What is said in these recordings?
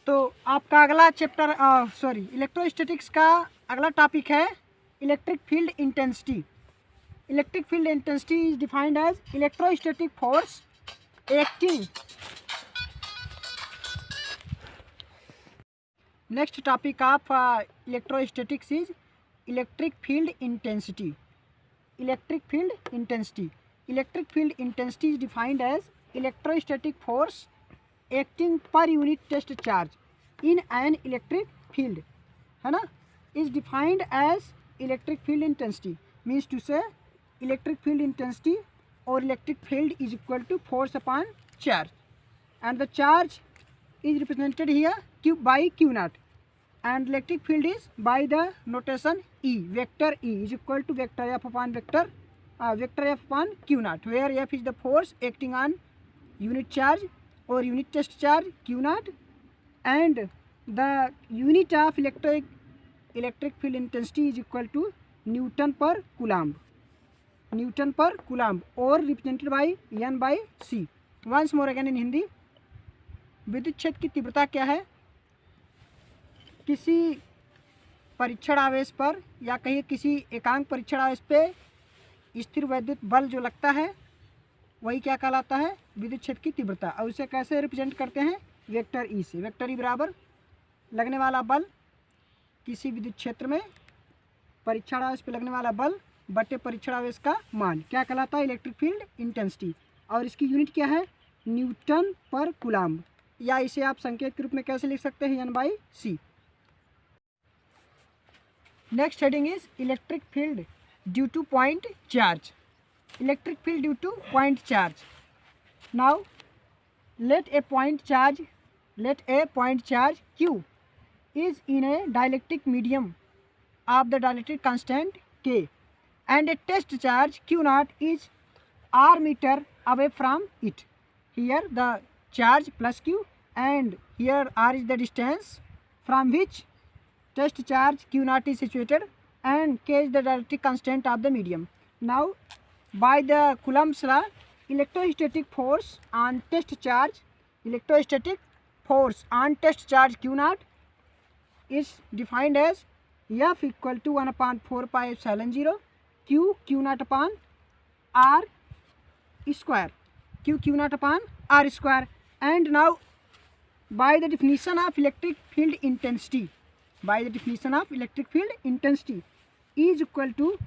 तो आपका अगला चैप्टर इलेक्ट्रोस्टैटिक्स का अगला टॉपिक है electric field intensity. Electric field intensity is defined as electrostatic force acting. Next topic of electrostatics is electric field intensity. Electric field intensity is defined as electrostatic force acting per unit test charge in an electric field, है ना, is defined as electric field intensity, means to say electric field intensity or electric field is equal to force upon charge, and the charge is represented here q by q naught, and electric field is by the notation E, vector E is equal to vector F upon vector F upon q naught, where F is the force acting on unit charge or unit test charge q naught, and the unit of electric field intensity is equal to Newton per Coulomb, or represented by N by C. Once more again in Hindi, विद्युत क्षेत्र की तीव्रता क्या है? किसी परीक्षण आवेश पर या कहीं किसी एकांक परीक्षण आवेश पे स्थिर वैद्युत बल जो लगता है वही क्या कहलाता है? विद्युत क्षेत्र की तीव्रता। और उसे कैसे रिप्रेजेंट करते हैं? वेक्टर ई से। वेक्टर ई बराबर लगने वाला बल किसी विद्युत क्षेत्र में परीक्षण आवेश पे लगने वाला बल बटे परीक्षण आवेश का मान क्या कहलाता है? Electric field intensity. और इसकी यूनिट क्या है? न्यूटन पर कूलम्ब, या इसे आप संकेत के रूप में कैसे लिख सकते हैं? N by C. Next heading is electric field due two point charge. Electric field due two point charge. Now let a point charge Q is in a dielectric medium of the dielectric constant K, and a test charge Q naught is r meter away from it. Here the charge plus Q, and here r is the distance from which test charge Q naught is situated, and K is the dielectric constant of the medium. Now by the Coulomb's law, electrostatic force on test charge Q naught is defined as F equal to 1 upon 4 pi epsilon 0 Q naught upon R square, Q naught upon R square. And now by the definition of electric field intensity, is equal to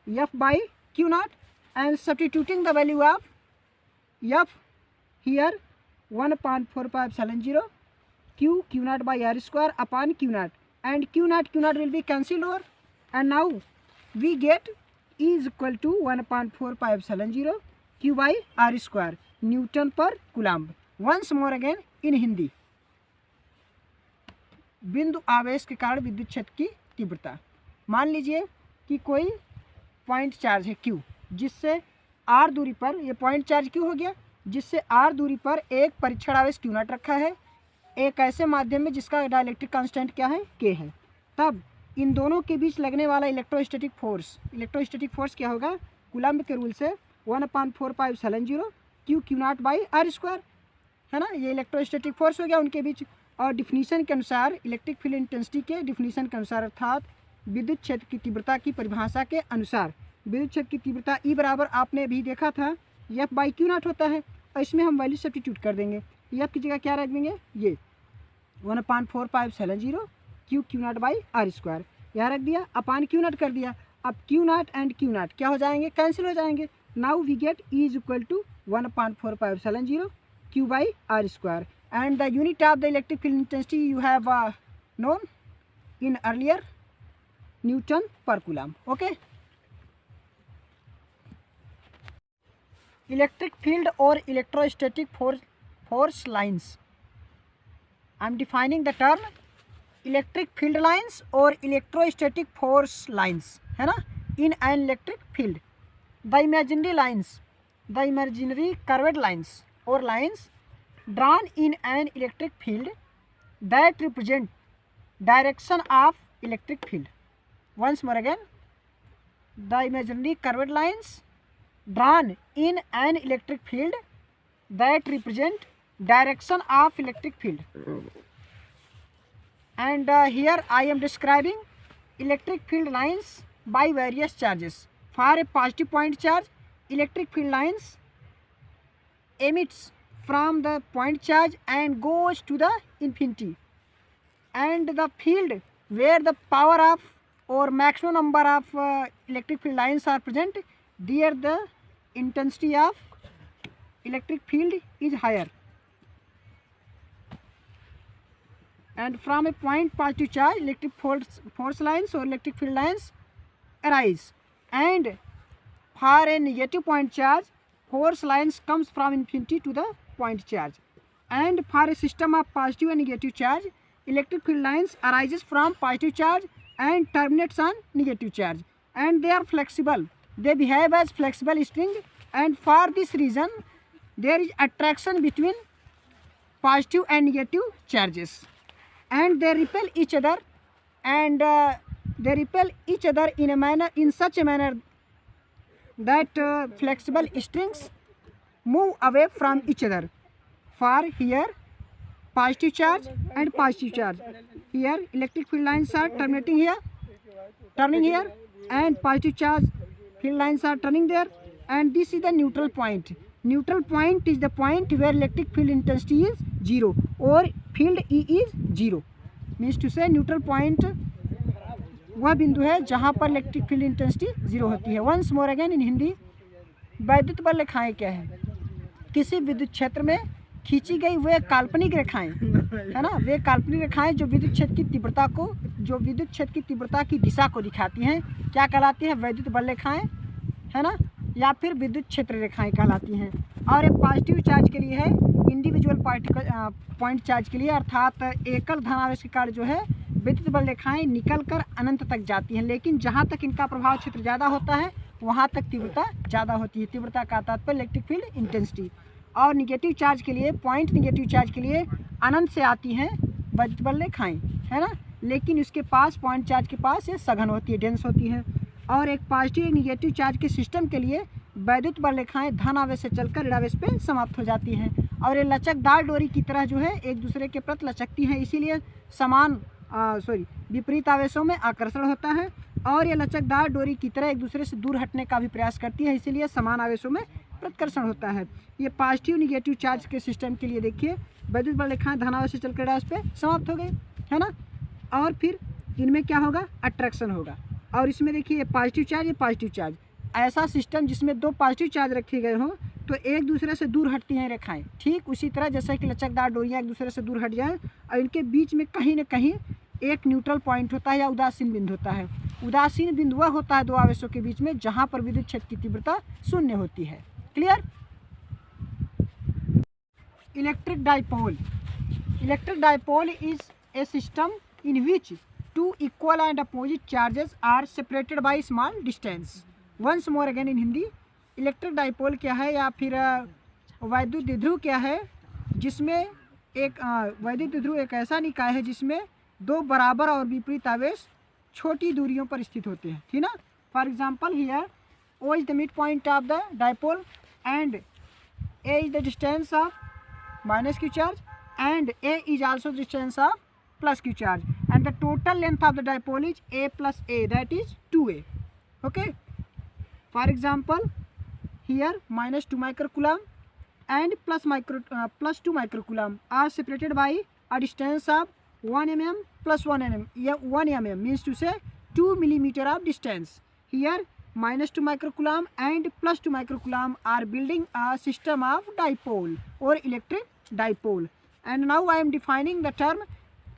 F by Q naught, and substituting the value of F here 1 upon 4 pi epsilon 0 Q naught by R square upon Q naught, and Q naught will be cancelled over, and now we get E is equal to 1 upon 4 pi epsilon 0 Q by R square Newton per Coulomb. Once more again in Hindi, बिंदु आवेश के कारण विद्युत क्षेत्र की तीव्रता। मान लीजिए कि कोई पॉइंट चार्ज है Q, जिससे R दूरी पर, ये पॉइंट चार्ज Q हो गया, जिससे R दूरी पर एक परीक्षण आवेश Q naught रखा है एक ऐसे माध्यम में जिसका डाइलेक्ट्रिक कांस्टेंट क्या है? K है। तब इन दोनों के बीच लगने वाला इलेक्ट्रोस्टैटिक फोर्स क्या होगा? कूलम्ब के रूल से 1 upon 4 pi epsilon 0 Q naught by R square, है ना, ये इलेक्ट्रोस्टैटिक फोर्स हो गया उनके बीच। और डिफिनीशन के अनुसार, इलेक्ट्रिक फील्ड इंटेंसिटी के डिफिनीशन के अनुसार, अर्थात विद्युत क्षेत्र की तीव्रता की परिभाषा के अनुसार, विद्युत क्षेत्र की तीव्रता E बराबर आपने भी देखा था F by Q naught होता है, और इसमें हम वैल्यू सब्स्टिट्यूट कर देंगे। F की जगह क्या रख देंगे? ये 1 upon 4 pi epsilon 0 Q naught by R square, यहाँ रख दिया, अपान Q naught कर दिया। अब Q naught and Q naught क्या हो जाएंगे? कैंसिल हो जाएंगे। Now we get E is equal to 1 upon 4 pi epsilon 0 Q by R square, and the unit of the electric field intensity you have known in earlier, Newton per Coulomb. Okay. Electric field or electrostatic force lines. I am defining the term electric field lines or electrostatic force lines, है ना, in an electric field. The imaginary curved lines or lines drawn in an electric field that represent direction of electric field. Once more again, the imaginary curved lines drawn in an electric field that represent direction of electric field. and here I am describing electric field lines by various charges. For a positive point charge, electric field lines emits from the point charge and goes to the infinity, and the field where the power of or maximum number of electric field lines are present, there the intensity of electric field is higher. And from a point positive charge, electric force lines or electric field lines arise, and for a negative point charge, force lines comes from infinity to the point charge. And for a system of positive and negative charge, electric field lines arises from positive charge and terminates on negative charge, and they are flexible. They behave as flexible string, and for this reason there is attraction between positive and negative charges, and they repel each other, and they repel each other in such a manner that flexible strings move away from each other. For here positive charge and positive charge, here electric field lines are turning here, and positive charge field lines are turning there, and this is the neutral point. Neutral point is the point where electric field intensity is 0 or field E is 0. Means to say neutral point वह बिंदु है जहाँ पर electric field intensity 0 होती है. Once more again in Hindi, वैद्युत बल रेखाएं क्या है? किसी विद्युत क्षेत्र में खींची गई वे काल्पनिक रेखाएं, है ना, वे काल्पनिक रेखाएं जो विद्युत क्षेत्र की तीव्रता की दिशा को दिखाती हैं, क्या कहलाती है? वैद्युत बल रेखाएं, है ना, या फिर विद्युत क्षेत्र रेखाएं कहलाती हैं. और एक पॉजिटिव चार्ज के लिए है इंडिविजुअल पॉइंट चार्ज के लिए, अर्थात एकल धनावेश के कारण जो है विद्युत बल रेखाएं निकल कर अनंत तक जाती हैं, लेकिन जहाँ तक इनका प्रभाव क्षेत्र ज़्यादा होता है वहाँ तक तीव्रता ज़्यादा होती है. तीव्रता का तात्पर्य इलेक्ट्रिक फील्ड इंटेंसिटी. और निगेटिव चार्ज के लिए, पॉइंट निगेटिव चार्ज के लिए अनंत से आती हैं विद्युत बल रेखाएँ, है ना, लेकिन उसके पास पॉइंट चार्ज के पास ये सघन होती है, डेंस होती है. और एक पॉजिटिव निगेटिव चार्ज के सिस्टम के लिए वैद्युत बल रेखाएँ धन आवेश से चलकर ऋण आवेश पे समाप्त हो जाती हैं, और ये लचकदार डोरी की तरह जो है एक दूसरे के प्रति लचकती हैं, इसीलिए विपरीत आवेशों में आकर्षण होता है, और ये लचकदार डोरी की तरह एक दूसरे से दूर हटने का भी प्रयास करती है, इसीलिए समान आवेशों में प्रतिकर्षण होता है. ये पॉजिटिव निगेटिव चार्ज के सिस्टम के लिए देखिए वैद्युत बल रेखाएँ धन आवेश से चलकर ऋण आवेश पे समाप्त हो गई, है ना, और फिर इनमें क्या होगा? अट्रैक्शन होगा. और इसमें देखिए ये पॉजिटिव चार्ज, ये पॉजिटिव चार्ज, ऐसा सिस्टम जिसमें दो पॉजिटिव चार्ज रखे गए हों तो एक दूसरे से दूर हटती हैं रेखाएं. ठीक उसी तरह जैसे कि लचकदार डोरियाँ एक दूसरे से दूर हट जाएं, और इनके बीच में कहीं न कहीं एक न्यूट्रल पॉइंट होता है या उदासीन बिंदु होता है. उदासीन बिंदु वह होता है दो आवेशों के बीच में जहाँ पर विद्युत क्षेत्र की तीव्रता शून्य होती है. Clear? Electric dipole. Electric dipole is a system in which two equal and opposite charges are separated by small distance. Once more again in Hindi, electric dipole क्या है या फिर वैद्युत द्विध्रुव क्या है? जिसमें एक वैद्युत द्विध्रुव एक ऐसा निकाय है जिसमें दो बराबर और विपरीत आवेश छोटी दूरियों पर स्थित होते हैं, ठीक ना. For example here O is the mid point of the dipole and A is the distance of minus q charge and A is also the distance of plus q charge, and the total length of the dipole is A plus A, that is 2A. Okay. For example, here minus 2 microcoulomb and plus 2 microcoulomb are separated by a distance of 1 mm plus 1 mm. Yeah, 1 mm means to say 2 millimeter of distance. Here minus 2 microcoulomb and plus 2 microcoulomb are building a system of dipole or electric dipole. And now I am defining the term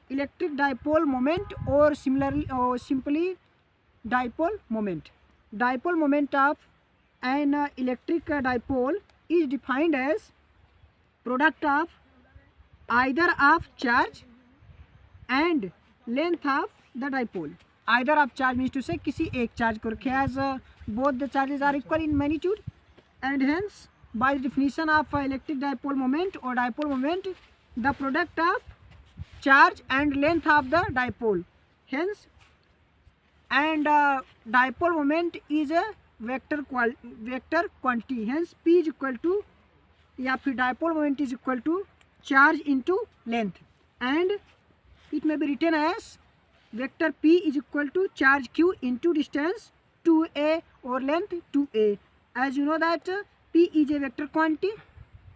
electric dipole moment or similarly or simply dipole moment. Dipole moment of an electric dipole is defined as product of either of charge and length of the dipole. Either of charge means to say किसी एक charge को रखे as both the charges are equal in magnitude, and hence by the definition of electric dipole moment or dipole moment, the product of charge and length of the dipole, hence and dipole moment is a vector quantity, hence P is equal to या फिर dipole moment is equal to charge into length, and it may be written as vector p is equal to charge q into distance 2a or length 2a. as you know that p is a vector quantity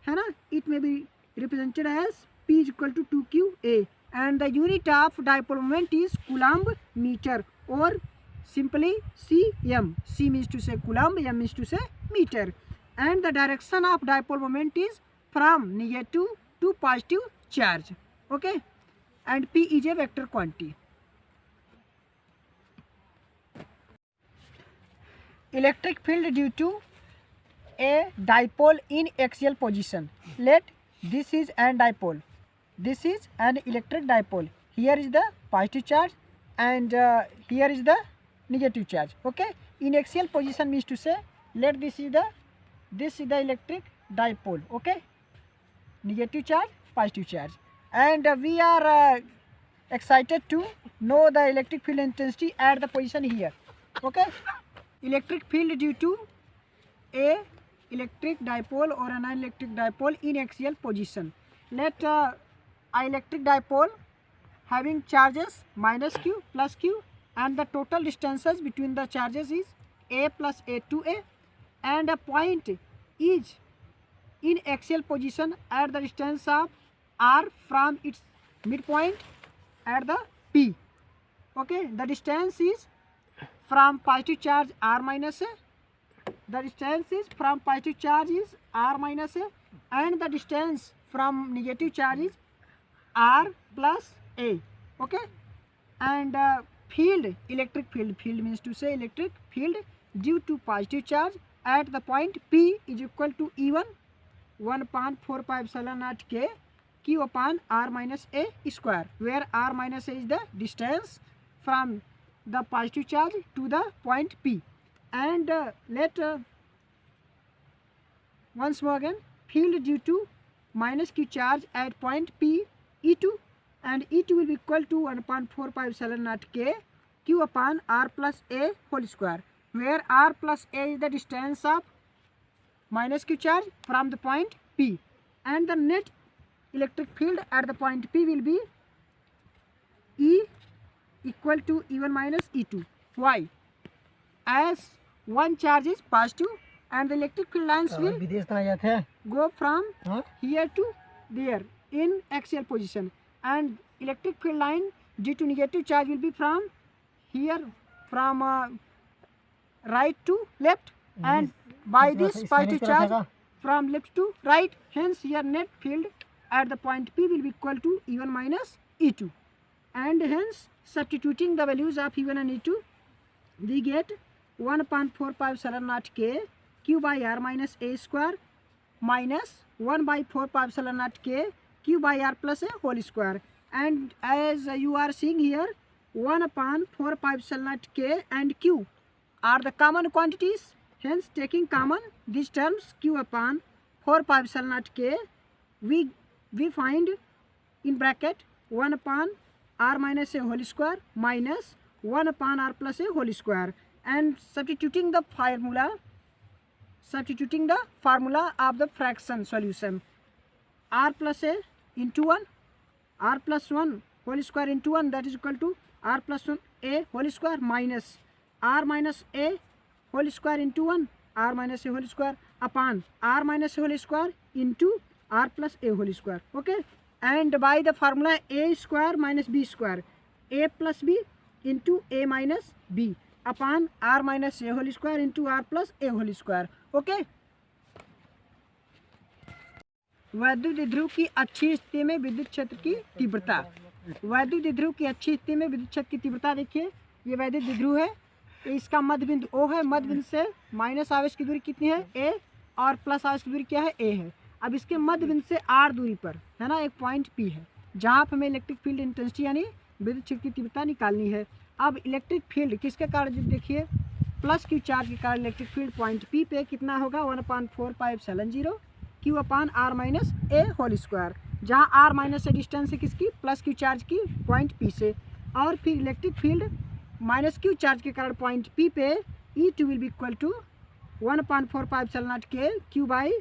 है ना. it may be represented as p is equal to 2qa and the unit of dipole moment is coulomb meter or simply cm. c means to say coulomb, m means to say meter, and the direction of dipole moment is from negative to positive charge. Okay, and p is a vector quantity. Electric field due to a dipole in axial position. Let this is an dipole, this is an electric dipole. Here is the positive charge and here is the negative charge. Okay, in axial position means to say, let this is the electric dipole. Okay, negative charge, positive charge, and we are excited to know the electric field intensity at the position here. Okay, electric field due to a electric dipole or an electric dipole in axial position. Let a electric dipole having charges minus q plus q, and the total distances between the charges is a plus a to a, and a point is in axial position at the distance of r from its midpoint at the p. Okay, the distance is from positive charge r minus a, the distance is from positive charge is r minus a, and the distance from negative charge is r plus a. Okay, and field, electric field, field means to say electric field due to positive charge at the point p is equal to E1 1/4 pi epsilon naught k q upon r minus a square, where r minus a is the distance from the positive charge to the point p. And let once more again, field due to minus q charge at point p E2, and E2 will be equal to 1/4 pi epsilon naught k q upon r plus a whole square, where r plus a is the distance of minus q charge from the point p, and the net electric field at the point p will be E equal to E1 minus E2. Why? As one charge is positive and the electric field lines will go from here to there in axial position, and electric field line due to negative charge will be from here, from right to left, and by this positive charge from left to right. Hence here net field at the point p will be equal to E1 minus E2, and hence substituting the values of E1 and E2, we get 1/4 pi epsilon naught k q by r minus a square minus 1/4 pi epsilon naught k q by r plus a whole square. And as you are seeing here, 1/4 pi epsilon naught k and q are the common quantities. Hence taking common these terms q upon 4 pi epsilon naught k, we find in bracket 1/r minus a whole square minus 1/r plus a whole square, and substituting the formula of the fraction solution, r plus a into 1, r plus 1 whole square into 1, that is equal to r plus 1 a whole square minus r minus a whole square into 1, r minus a whole square upon r minus a whole square into r plus a whole square. Okay, and by the formula a square minus b square, a plus b into a minus b upon r minus a whole square into r plus a whole square. Okay, वैद्युत द्विध्रुव की अच्छी स्थिति में विद्युत क्षेत्र की तीव्रता, वैद्युत द्विध्रुव की अच्छी स्थिति में विद्युत क्षेत्र की तीव्रता देखिए, ये वैद्युत द्विध्रुव है, इसका मध्य बिंदु O है, मध्य बिंदु से माइनस आवेश की दूरी कितनी है a, और प्लस आवेश की दूरी क्या है a है. अब इसके मध्य बिंदु से r दूरी पर है ना एक पॉइंट P है, जहाँ पर हमें इलेक्ट्रिक फील्ड इंटेंसिटी यानी विद्युत क्षेत्र की तीव्रता निकालनी है. अब इलेक्ट्रिक फील्ड किसके कारण देखिए, प्लस क्यू चार्ज के कारण इलेक्ट्रिक फील्ड पॉइंट P पे कितना होगा 1/4 pi epsilon 0 q upon r minus a whole square, जहाँ r माइनस से डिस्टेंस है किसकी, प्लस क्यू चार्ज की पॉइंट P से, और फिर electric field minus Q charge के कारण पॉइंट P पे E2 will be equal to 1/4 pi epsilon 0 k q by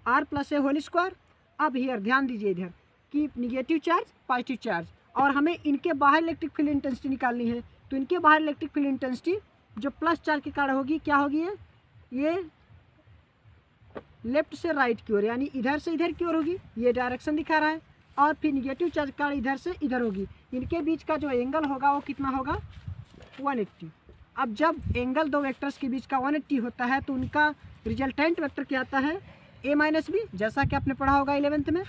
r plus a whole square. अब हियर ध्यान दीजिए इधर कि निगेटिव चार्ज पॉजिटिव चार्ज, और हमें इनके बाहर इलेक्ट्रिक फील्ड इंटेंसिटी निकालनी है। तो इनके बाहर इलेक्ट्रिक फील्ड इंटेंसिटी जो प्लस चार्ज के कारण होगी, क्या होगी, ये लेफ्ट से राइट की ओर यानी इधर से इधर की ओर होगी, ये डायरेक्शन दिखा रहा है। और फिर निगेटिव चार्ज का इधर से इधर होगी। इनके बीच का जो एंगल होगा वो कितना होगा, 180। अब जब एंगल दो वेक्टर्स के बीच का 180 होता है तो उनका रिजल्टेंट वेक्टर क्या आता है, a माइनस बी, जैसा कि आपने पढ़ा होगा 11th में।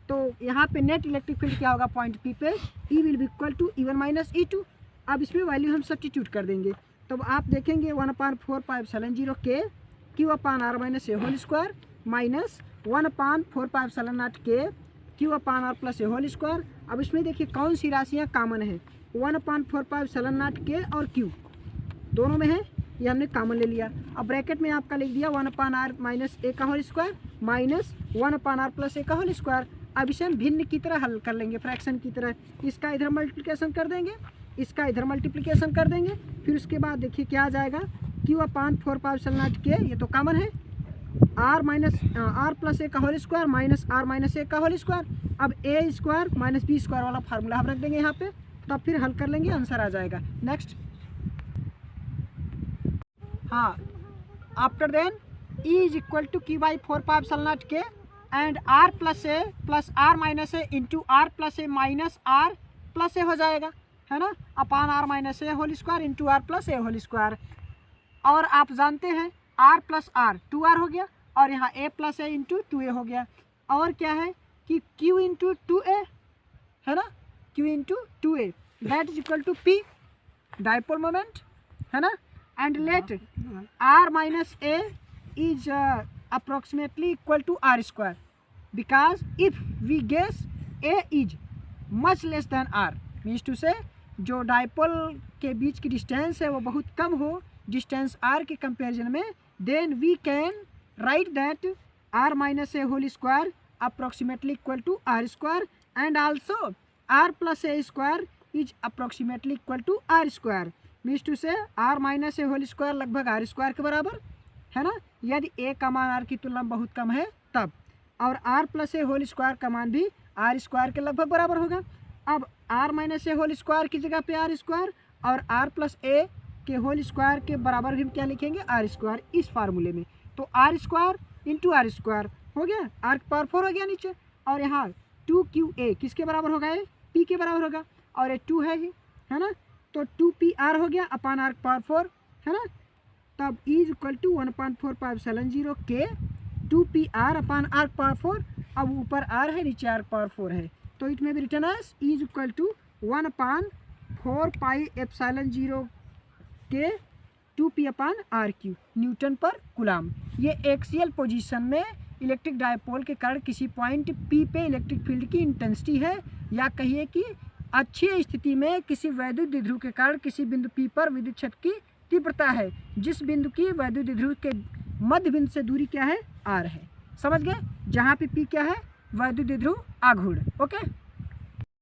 तो यहाँ पे नेट इलेक्ट्रिक फील्ड क्या होगा पॉइंट P पे, E will be equal to E1 minus E2। अब इसमें वैल्यू हम सब्स्टिट्यूट कर देंगे। तो आप देखेंगे 1/4πε0 K Q/R माइनस ए whole square minus 1/4πε0 K Q/R plus ए होल स्क्वायर। अब इसमें देखिए कौन सी राशियाँ कॉमन है, 1/4πε0 K और Q दोनों में है, ये हमने कॉमन ले लिया। अब ब्रैकेट में आपका लिख दिया 1/r माइनस ए का whole square minus 1/r plus A का होल स्क्वायर। अब इसे हम भिन्न की तरह हल कर लेंगे, फ्रैक्शन की तरह। इसका इधर मल्टीप्लिकेशन कर देंगे, इसका इधर मल्टीप्लिकेशन कर देंगे। फिर उसके बाद देखिए क्या आ जाएगा, Q/4πε0 K, ये तो कॉमन है, R प्लस ए का whole square minus R minus A का होल स्क्वायर। अब A square minus B square वाला फार्मूला हम रख देंगे यहाँ पे, तब फिर हल कर लेंगे, आंसर आ जाएगा। नेक्स्ट, हाँ, after then E is equal to Q/4πε0 K and R plus R minus a into R plus a minus R plus a हो जाएगा, है ना, अपान R माइनस ए whole square into R plus ए whole square. और आप जानते हैं R plus R 2R हो गया, और यहाँ A plus A into 2A हो गया। और क्या है कि Q इंटू 2A, है ना, Q into 2A that is equal to P dipole moment, है ना। And let R minus A is approximately equal to R square, because if we guess A is much less than R, means to say जो dipole के बीच की distance है वो बहुत कम हो distance R के कंपेरिजन में, then we can write that R minus A whole square approximately equal to R square, and also R plus A square is approximately equal to R square, means to say R minus A whole square लगभग R square के बराबर, है ना, यदि A का मान R की तुलना में बहुत कम है तब, और R प्लस ए होल स्क्वायर का मान भी R स्क्वायर के लगभग बराबर होगा। अब R माइनस ए होल स्क्वायर की जगह पे R स्क्वायर और R प्लस ए के होल स्क्वायर के बराबर भी हम क्या लिखेंगे, R स्क्वायर, इस फार्मूले में। तो R square into R square हो गया, R पावर 4 हो गया नीचे, और यहाँ 2QA किसके बराबर होगा, ये P के बराबर होगा, और ये 2 है ही, है ना, तो 2PR हो गया अपान R पावर 4, है ना। तब E is equal to 1/4πε0 K 2PR upon R power 4। अब ऊपर R है, नीचे R पावर 4 है, तो इट में भी return as E is equal to 1/4πε0 K 2P upon RQ newton per coulomb. ये एक्सियल पोजीशन में इलेक्ट्रिक डायपोल के कारण किसी पॉइंट P पे इलेक्ट्रिक फील्ड की इंटेंसिटी है, या कहिए कि अच्छी स्थिति में किसी वैद्युत द्विध्रुव के कारण किसी बिंदु P पर विद्युत क्षेत्र की तीव्रता है, जिस बिंदु की वैद्युत द्विध्रुव के मध्य बिंदु से दूरी क्या है, R है। समझ गए, जहाँ पे P क्या है, वैद्युत द्विध्रुव आघूर्ण। ओके।